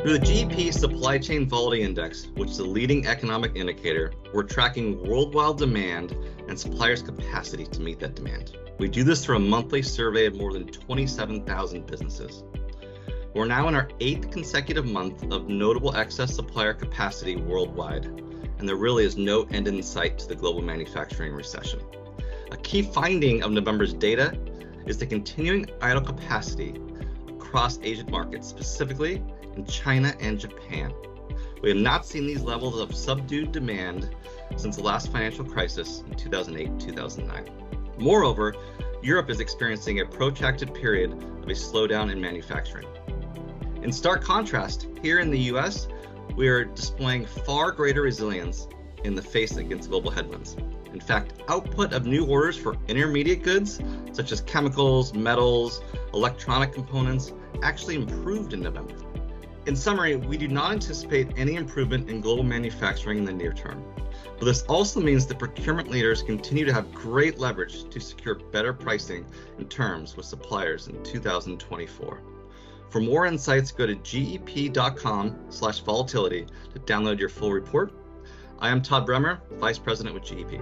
Through the GEP Supply Chain Volatility Index, which is a leading economic indicator, we're tracking worldwide demand and suppliers' capacity to meet that demand. We do this through a monthly survey of more than 27,000 businesses. We're now in our 8th consecutive month of notable excess supplier capacity worldwide, and there really is no end in sight to the global manufacturing recession. A key finding of November's data is the continuing idle capacity across Asian markets, specifically in China and Japan. We have not seen these levels of subdued demand since the last financial crisis in 2008-2009. Moreover, Europe is experiencing a protracted period of a slowdown in manufacturing. In stark contrast, here in the US, we are displaying far greater resilience in the face against global headwinds. In fact, output of new orders for intermediate goods, such as chemicals, metals, electronic components, actually improved in November. In summary, we do not anticipate any improvement in global manufacturing in the near term. But this also means that procurement leaders continue to have great leverage to secure better pricing and terms with suppliers in 2024. For more insights, go to gep.com/volatility to download your full report. I am Todd Bremer, Vice President with GEP.